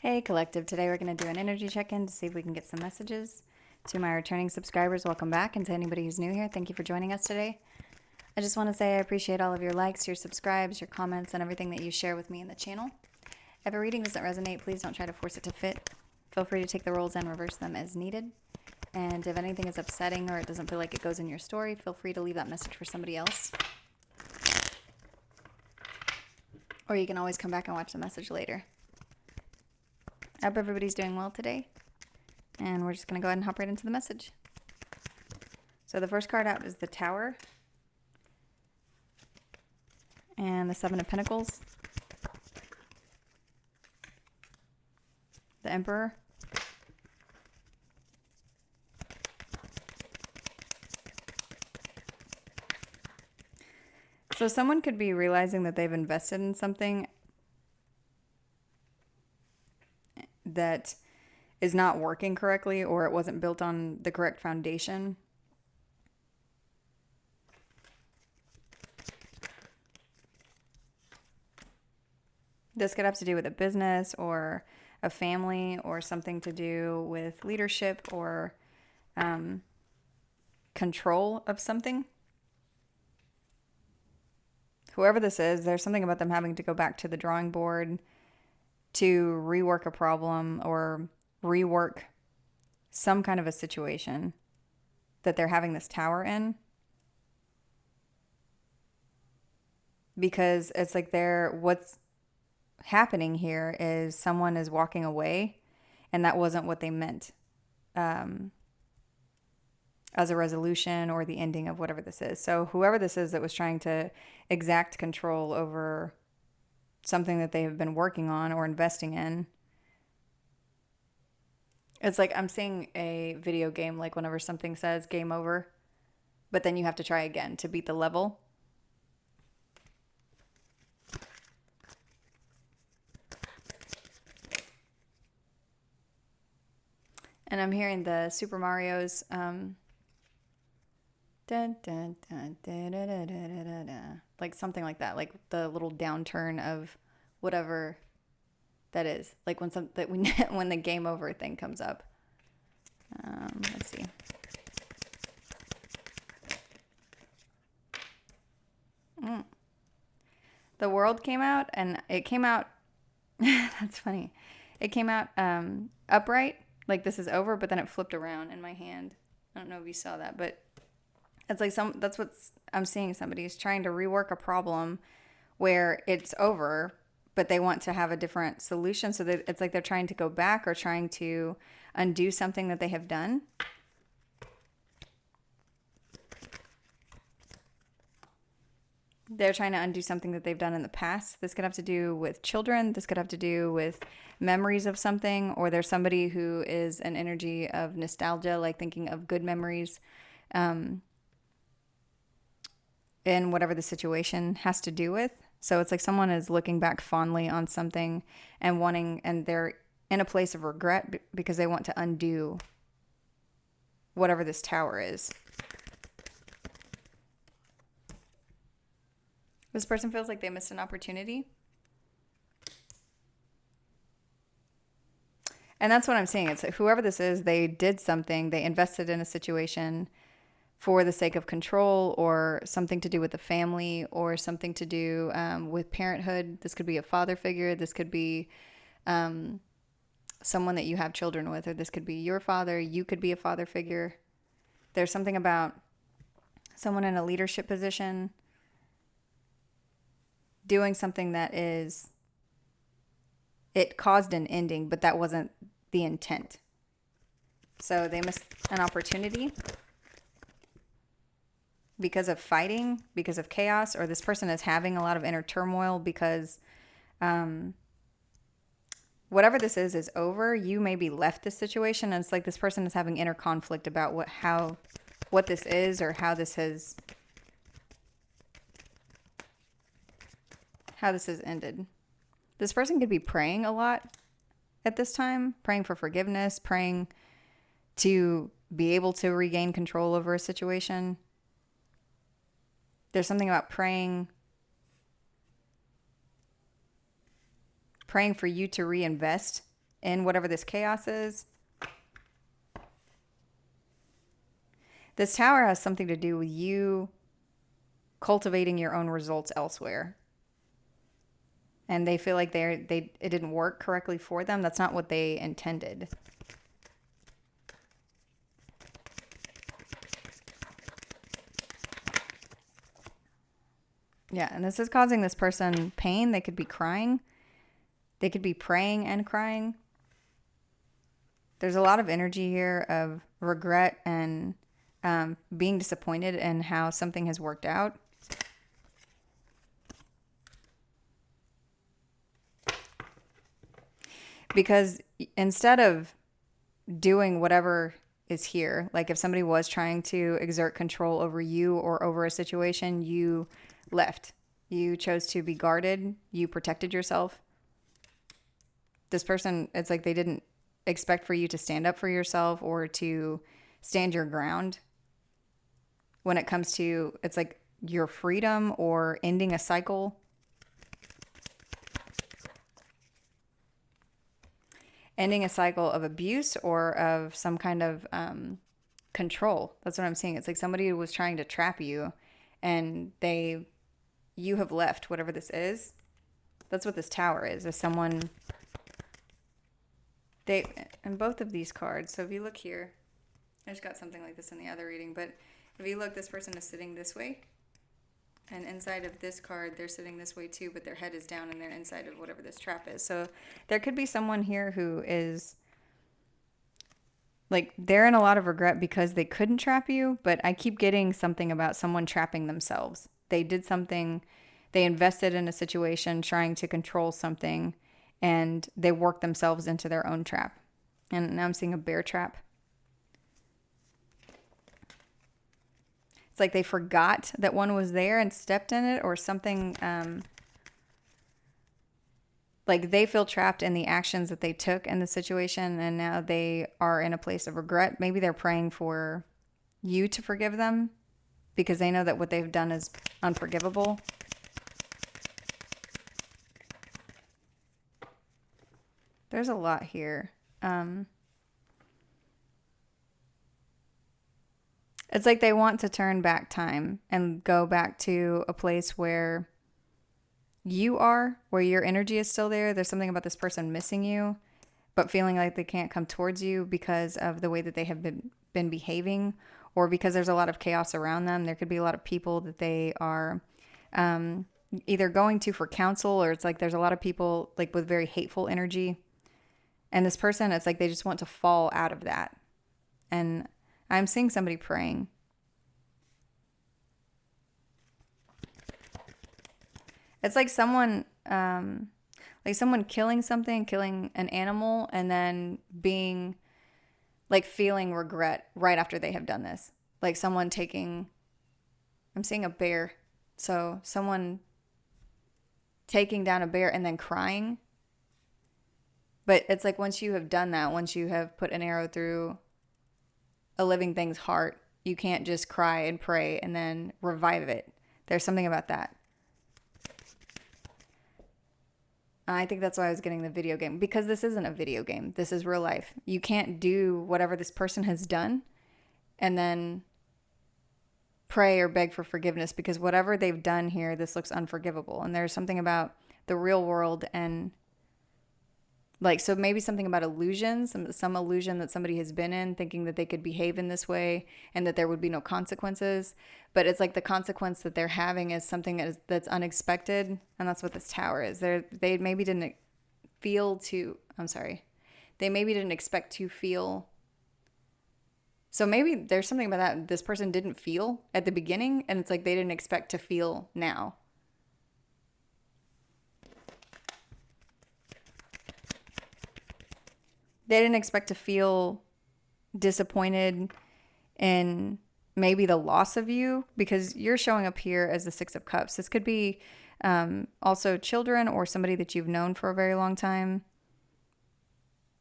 Hey Collective, today we're going to do an energy check-in to see if we can get some messages. To my returning subscribers, welcome back, and to anybody who's new here, thank you for joining us today. I just want to say I appreciate all of your likes, your subscribes, your comments, and everything that you share with me in the channel. If a reading doesn't resonate, please don't try to force it to fit. Feel free to take the roles and reverse them as needed. And if anything is upsetting or it doesn't feel like it goes in your story, feel free to leave that message for somebody else. Or you can always come back and watch the message later. I hope everybody's doing well today. And we're just going to go ahead and hop right into the message. So the first card out is the Tower. And the Seven of Pentacles. The Emperor. So someone could be realizing that they've invested in something that is not working correctly, or it wasn't built on the correct foundation. This could have to do with a business or a family or something to do with leadership or control of something. Whoever this is, there's something about them having to go back to the drawing board to rework a problem or rework some kind of a situation that they're having this Tower in. Because it's like what's happening here is someone is walking away, and that wasn't what they meant as a resolution or the ending of whatever this is. So whoever this is that was trying to exact control over something that they have been working on or investing in. It's like I'm seeing a video game, like whenever something says game over, but then you have to try again to beat the level. And I'm hearing the Super Mario's like something like that, like the little downturn of whatever that is, like when the game over thing comes up. Let's see. The World came out, and it came out that's funny. It came out upright, like this is over, but then it flipped around in my hand. I don't know if you saw that, but it's like that's what I'm seeing. Somebody's trying to rework a problem where it's over, but they want to have a different solution. So that it's like they're trying to go back or trying to undo something that they have done. They're trying to undo something that they've done in the past. This could have to do with children. This could have to do with memories of something. Or there's somebody who is an energy of nostalgia, like thinking of good memories. In whatever the situation has to do with. So it's like someone is looking back fondly on something and they're in a place of regret because they want to undo whatever this Tower is. This person feels like they missed an opportunity. And that's what I'm seeing. It's like whoever this is, they did something, they invested in a situation for the sake of control or something to do with the family or something to do with parenthood. This could be a father figure. This could be someone that you have children with, or this could be your father. You could be a father figure. There's something about someone in a leadership position doing something that it caused an ending, but that wasn't the intent. So they missed an opportunity because of fighting, because of chaos, or this person is having a lot of inner turmoil because whatever this is over. You maybe left this situation, and it's like this person is having inner conflict about what this is or how this has ended. This person could be praying a lot at this time, praying for forgiveness, praying to be able to regain control over a situation. There's something about praying for you to reinvest in whatever this chaos is. This tower has something to do with you cultivating your own results elsewhere. And they feel like it didn't work correctly for them. That's not what they intended. Yeah, and this is causing this person pain. They could be crying. They could be praying and crying. There's a lot of energy here of regret and being disappointed in how something has worked out. Because instead of doing whatever is here, like if somebody was trying to exert control over you or over a situation, you left. You chose to be guarded. You protected yourself. This person, it's like they didn't expect for you to stand up for yourself or to stand your ground when it comes to, it's like your freedom or ending a cycle. Ending a cycle of abuse or of some kind of control. That's what I'm seeing. It's like somebody was trying to trap you and you have left whatever this is. That's what this tower is someone, and both of these cards. So if you look here, I just got something like this in the other reading, but if you look, this person is sitting this way. And inside of this card, they're sitting this way too, but their head is down and they're inside of whatever this trap is. So there could be someone here who is like, they're in a lot of regret because they couldn't trap you, but I keep getting something about someone trapping themselves. They did something, they invested in a situation trying to control something, and they worked themselves into their own trap. And now I'm seeing a bear trap. It's like they forgot that one was there and stepped in it or something. Like they feel trapped in the actions that they took in the situation, and now they are in a place of regret. Maybe they're praying for you to forgive them because they know that what they've done is unforgivable. There's a lot here. It's like they want to turn back time and go back to a place where you are, where your energy is still there. There's something about this person missing you, but feeling like they can't come towards you because of the way that they have been behaving, or because there's a lot of chaos around them. There could be a lot of people that they are either going to for counsel, or it's like there's a lot of people like with very hateful energy. And this person, it's like they just want to fall out of that. And I'm seeing somebody praying. It's like someone killing something, killing an animal, and then being like feeling regret right after they have done this. Like someone I'm seeing a bear. So someone taking down a bear and then crying. But it's like once you have done that, once you have put an arrow through a living thing's heart, you can't just cry and pray and then revive it. There's something about that. I think that's why I was getting the video game, because this isn't a video game. This is real life. You can't do whatever this person has done and then pray or beg for forgiveness, because whatever they've done here, this looks unforgivable. And there's something about the real world and like, so maybe something about illusions, some illusion that somebody has been in, thinking that they could behave in this way and that there would be no consequences. But it's like the consequence that they're having is something that's unexpected. And that's what this tower is. They maybe didn't they maybe didn't expect to feel. So maybe there's something about that this person didn't feel at the beginning, and it's like they didn't expect to feel now. They didn't expect to feel disappointed in maybe the loss of you, because you're showing up here as the Six of Cups. This could be also children or somebody that you've known for a very long time.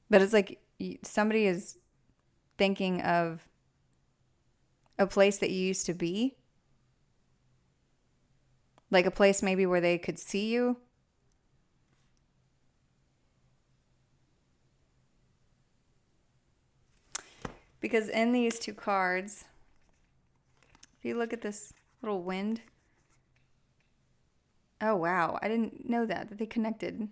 But it's like somebody is thinking of a place that you used to be. Like a place maybe where they could see you. Because in these two cards, if you look at this little wind. Oh, wow. I didn't know that they connected.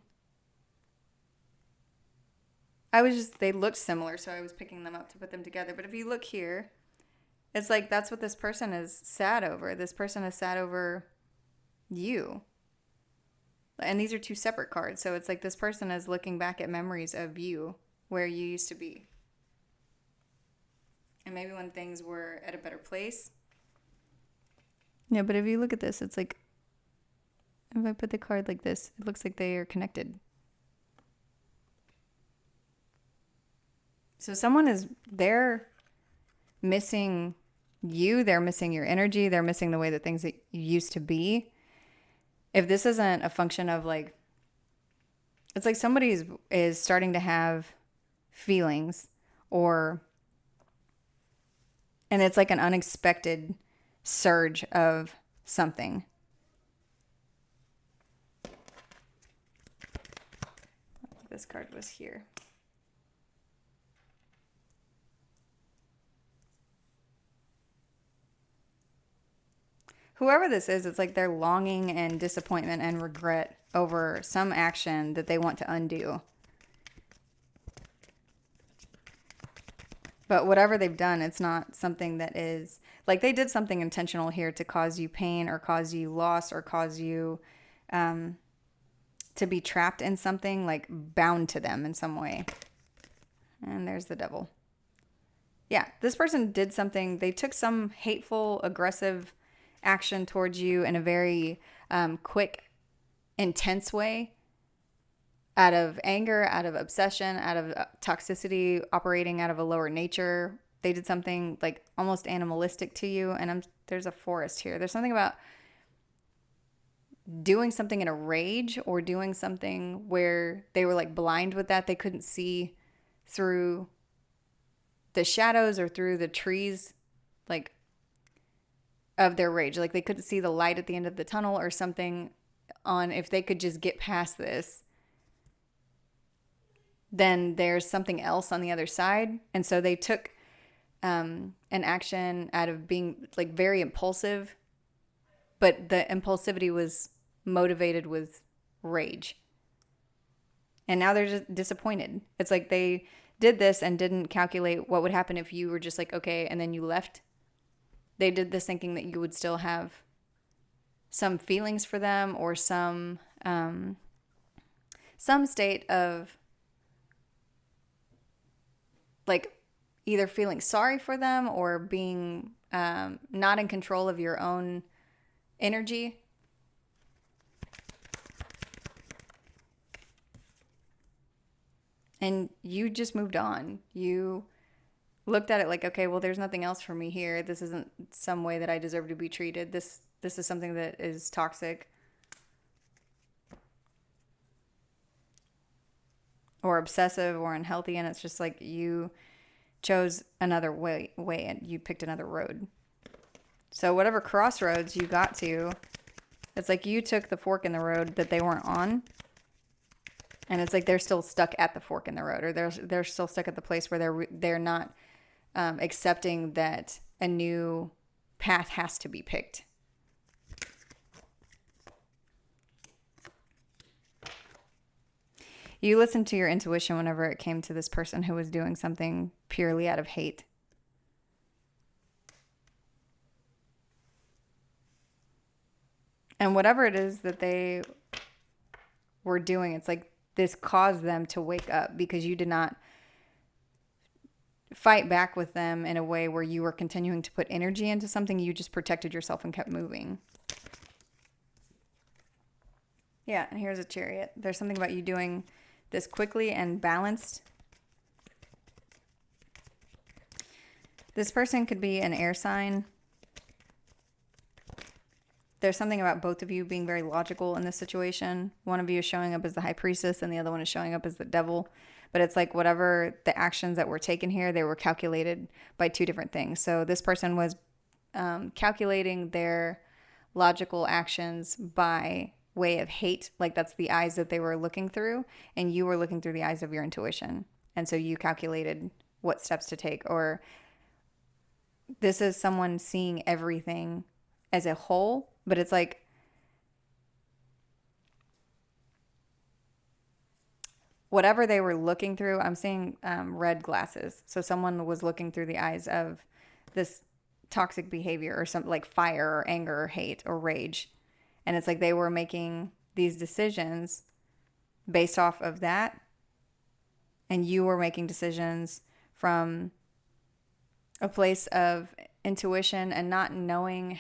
They looked similar, so I was picking them up to put them together. But if you look here, it's like that's what this person is sad over. This person is sad over you. And these are two separate cards. So it's like this person is looking back at memories of you, where you used to be. And maybe when things were at a better place. Yeah, but if you look at this, it's like, if I put the card like this, it looks like they are connected. So they're missing you, they're missing your energy, they're missing the way that things that you used to be. If this isn't a function of like, it's like somebody is starting to have feelings and it's like an unexpected surge of something. This card was here. Whoever this is, it's like they're longing and disappointment and regret over some action that they want to undo. But whatever they've done, it's not something that is, like they did something intentional here to cause you pain or cause you loss or cause you to be trapped in something, like bound to them in some way. And there's the devil. Yeah, this person did something. They took some hateful, aggressive action towards you in a very quick, intense way, out of anger, out of obsession, out of toxicity, operating out of a lower nature. They did something like almost animalistic to you. And there's a forest here. There's something about doing something in a rage or doing something where they were like blind with that. They couldn't see through the shadows or through the trees, like of their rage. Like they couldn't see the light at the end of the tunnel or something on, if they could just get past this, then there's something else on the other side. And so they took an action out of being like very impulsive, but the impulsivity was motivated with rage. And now they're just disappointed. It's like they did this and didn't calculate what would happen if you were just like, okay, and then you left. They did this thinking that you would still have some feelings for them or some state of like either feeling sorry for them or being not in control of your own energy. And you just moved on. You looked at it like, okay, well, there's nothing else for me here. This isn't some way that I deserve to be treated. This is something that is toxic or obsessive or unhealthy. And it's just like you chose another way and you picked another road. So whatever crossroads you got to, it's like you took the fork in the road that they weren't on. And it's like they're still stuck at the fork in the road, or they're still stuck at the place where they're not accepting that a new path has to be picked. You listened to your intuition whenever it came to this person who was doing something purely out of hate. And whatever it is that they were doing, it's like this caused them to wake up because you did not fight back with them in a way where you were continuing to put energy into something. You just protected yourself and kept moving. Yeah, and here's a Chariot. There's something about you doing this quickly and balanced. This person could be an air sign. There's something about both of you being very logical in this situation. One of you is showing up as the high priestess and the other one is showing up as the devil. But it's like whatever the actions that were taken here, they were calculated by two different things. So this person was calculating their logical actions by way of hate. Like that's the eyes that they were looking through. And you were looking through the eyes of your intuition. And so you calculated what steps to take. Or this is someone seeing everything as a whole, but it's like whatever they were looking through, I'm seeing red glasses. So someone was looking through the eyes of this toxic behavior or something like fire or anger or hate or rage. And it's like they were making these decisions based off of that. And you were making decisions from a place of intuition and not knowing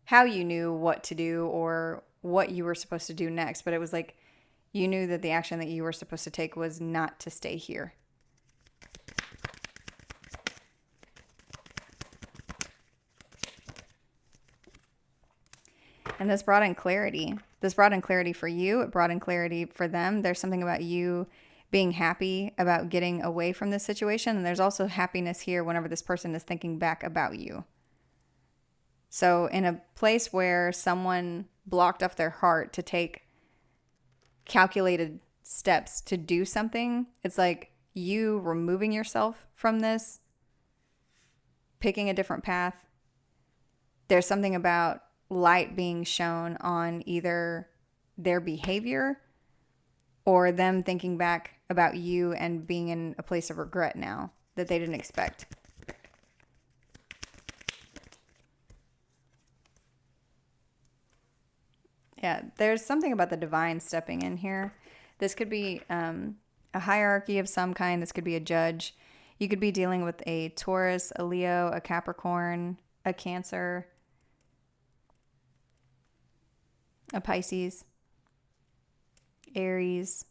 how you knew what to do or what you were supposed to do next. But it was like you knew that the action that you were supposed to take was not to stay here. And this brought in clarity. This brought in clarity for you. It brought in clarity for them. There's something about you being happy about getting away from this situation. And there's also happiness here whenever this person is thinking back about you. So in a place where someone blocked off their heart to take calculated steps to do something, it's like you removing yourself from this, picking a different path. There's something about light being shown on either their behavior or them thinking back about you and being in a place of regret now that they didn't expect. Yeah, there's something about the divine stepping in here. This could be a hierarchy of some kind. This could be a judge. You could be dealing with a Taurus, a Leo, a Capricorn, a Cancer, a Pisces, Aries.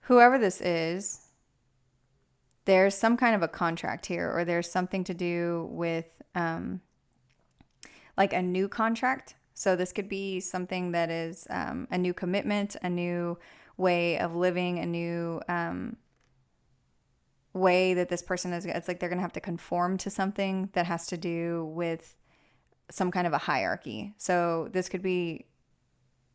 Whoever this is, there's some kind of a contract here, or there's something to do with like a new contract. So this could be something that is a new commitment, a new way of living, a new way that this person is. It's like they're going to have to conform to something that has to do with some kind of a hierarchy. So this could be,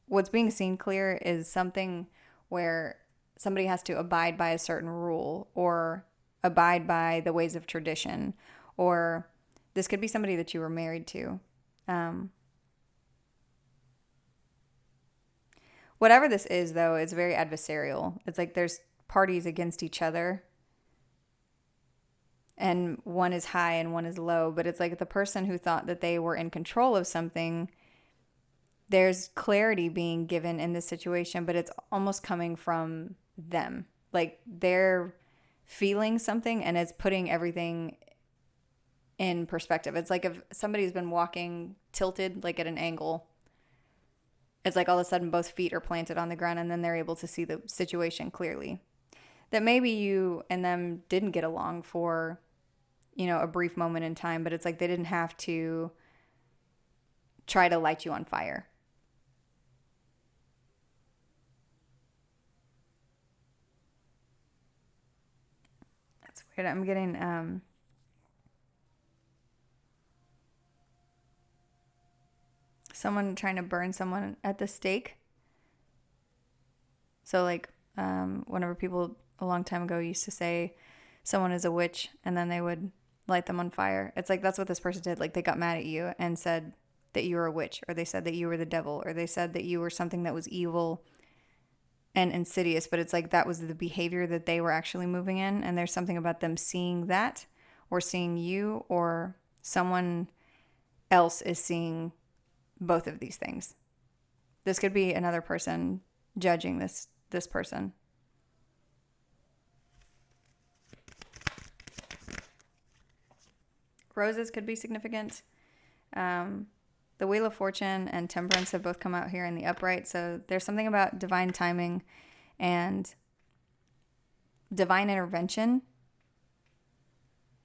what's being seen clear is something where somebody has to abide by a certain rule or abide by the ways of tradition, or this could be somebody that you were married to. Whatever this is, though, it's very adversarial. It's like there's parties against each other, and one is high and one is low. But it's like the person who thought that they were in control of something, there's clarity being given in this situation, but it's almost coming from them. Like they're feeling something and it's putting everything in perspective. It's like if somebody's been walking tilted, like at an angle, it's like all of a sudden both feet are planted on the ground and then they're able to see the situation clearly. That maybe you and them didn't get along for, a brief moment in time, but it's like they didn't have to try to light you on fire. That's weird. I'm getting someone trying to burn someone at the stake. So like whenever people a long time ago used to say someone is a witch and then they would light them on fire. It's like that's what this person did. Like they got mad at you and said that you were a witch, or they said that you were the devil, or they said that you were something that was evil and insidious. But it's like that was the behavior that they were actually moving in. And there's something about them seeing that, or seeing you, or someone else is seeing both of these things. This could be another person judging this person. Roses could be significant. The Wheel of Fortune and Temperance have both come out here in the upright. So there's something about divine timing and divine intervention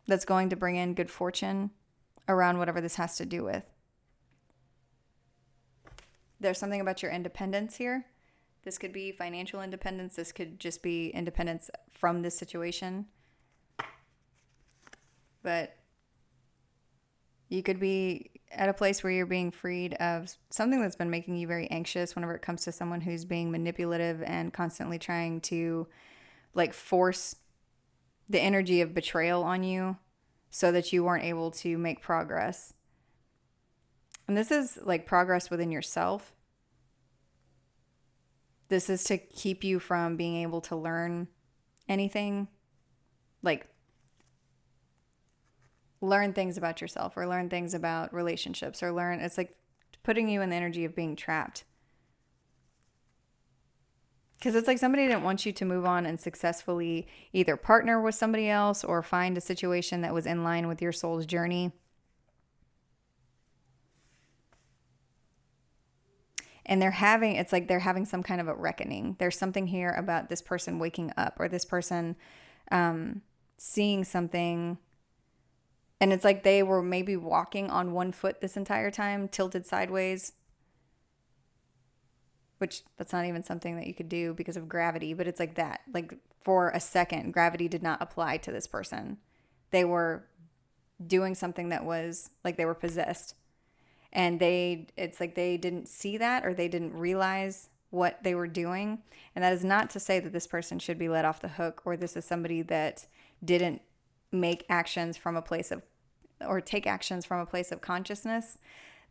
that's going to bring in good fortune around whatever this has to do with. There's something about your independence here. This could be financial independence. This could just be independence from this situation. But you could be at a place where you're being freed of something that's been making you very anxious whenever it comes to someone who's being manipulative and constantly trying to like force the energy of betrayal on you so that you weren't able to make progress. And this is like progress within yourself. This is to keep you from being able to learn anything, like learn things about yourself or learn things about relationships or learn, it's like putting you in the energy of being trapped. Because it's like somebody didn't want you to move on and successfully either partner with somebody else or find a situation that was in line with your soul's journey. And it's like they're having some kind of a reckoning. There's something here about this person waking up or this person seeing something. And it's like they were maybe walking on one foot this entire time, tilted sideways. Which that's not even something that you could do because of gravity, but it's like that. Like for a second, gravity did not apply to this person. They were doing something that was like they were possessed. And it's like they didn't see that or they didn't realize what they were doing. And that is not to say that this person should be let off the hook or this is somebody that didn't make actions from a place of or take actions from a place of consciousness.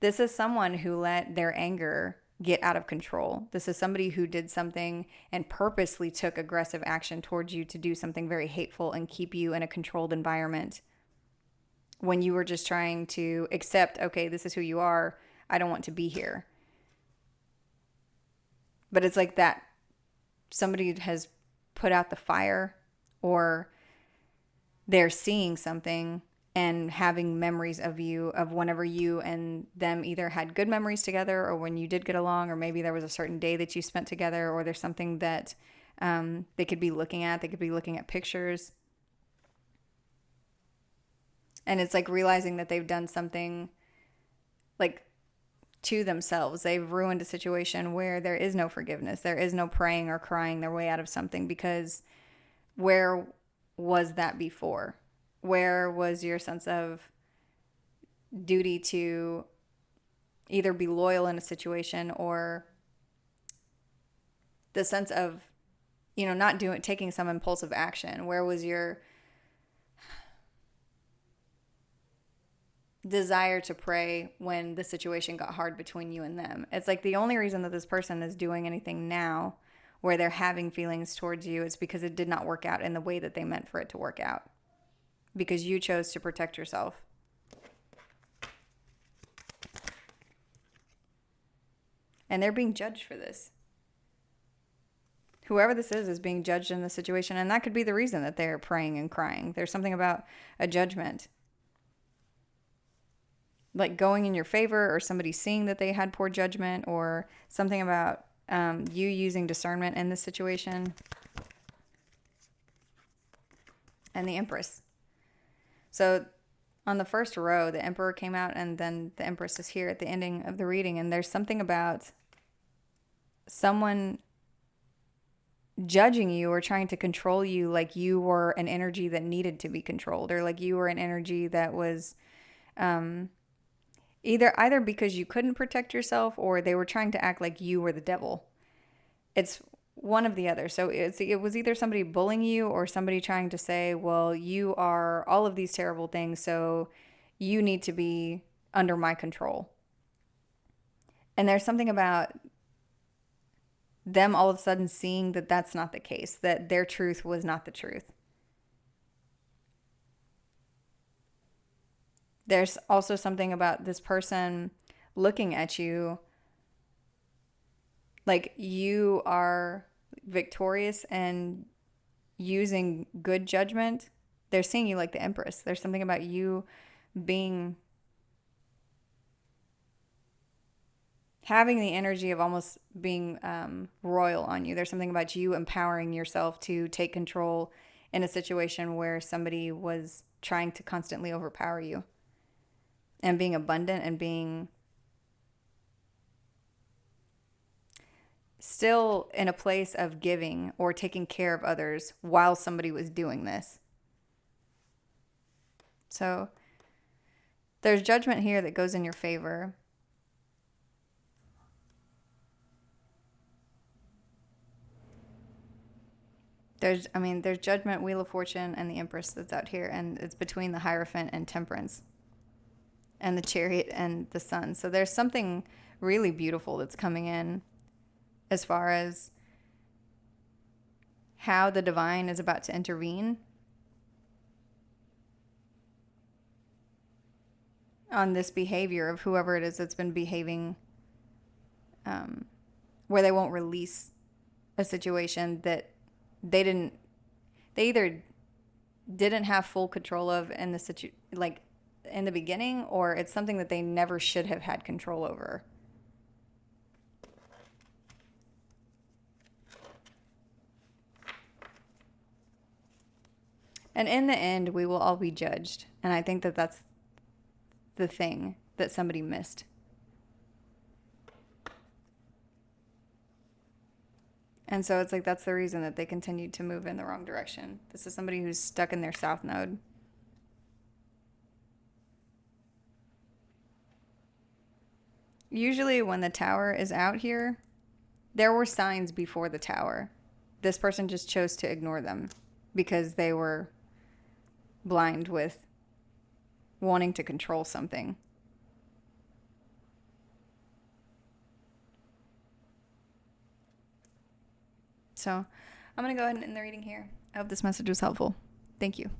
This is someone who let their anger get out of control. This is somebody who did something and purposely took aggressive action towards you to do something very hateful and keep you in a controlled environment when you were just trying to accept, okay, this is who you are. I don't want to be here. But it's like that somebody has put out the fire or they're seeing something and having memories of you, of whenever you and them either had good memories together or when you did get along, or maybe there was a certain day that you spent together, or there's something that they could be looking at. They could be looking at pictures. And it's like realizing that they've done something like to themselves. They've ruined a situation where there is no forgiveness. There is no praying or crying their way out of something, because where was that before? Where was your sense of duty to either be loyal in a situation or the sense of, not taking some impulsive action? Where was your desire to pray when the situation got hard between you and them? It's like the only reason that this person is doing anything now where they're having feelings towards you is because it did not work out in the way that they meant for it to work out. Because you chose to protect yourself. And they're being judged for this. Whoever this is being judged in this situation. And that could be the reason that they're praying and crying. There's something about a judgment, like going in your favor, or somebody seeing that they had poor judgment, or something about you using discernment in this situation. And the Empress. So on the first row, the Emperor came out, and then the Empress is here at the ending of the reading. And there's something about someone judging you or trying to control you like you were an energy that needed to be controlled, or like you were an energy that was either because you couldn't protect yourself, or they were trying to act like you were the devil. It's one of the other. So it was either somebody bullying you or somebody trying to say, well, you are all of these terrible things, so you need to be under my control. And there's something about them all of a sudden seeing that that's not the case, that their truth was not the truth. There's also something about this person looking at you like you are victorious and using good judgment. They're seeing you like the Empress. There's something about you having the energy of almost being royal on you. There's something about you empowering yourself to take control in a situation where somebody was trying to constantly overpower you, and being abundant and being still in a place of giving or taking care of others while somebody was doing this. So There's judgment here that goes in your favor. There's judgment, Wheel of Fortune, and the Empress that's out here, and it's between the Hierophant and Temperance, and the Chariot and the Sun. So there's something really beautiful that's coming in as far as how the divine is about to intervene on this behavior of whoever it is that's been behaving, where they won't release a situation that they either didn't have full control of in the in the beginning, or it's something that they never should have had control over. And in the end, we will all be judged. And I think that that's the thing that somebody missed. And so it's like that's the reason that they continued to move in the wrong direction. This is somebody who's stuck in their south node. Usually when the Tower is out here, there were signs before the Tower. This person just chose to ignore them because they were blind with wanting to control something. So I'm going to go ahead and end the reading here. I hope this message was helpful. Thank you.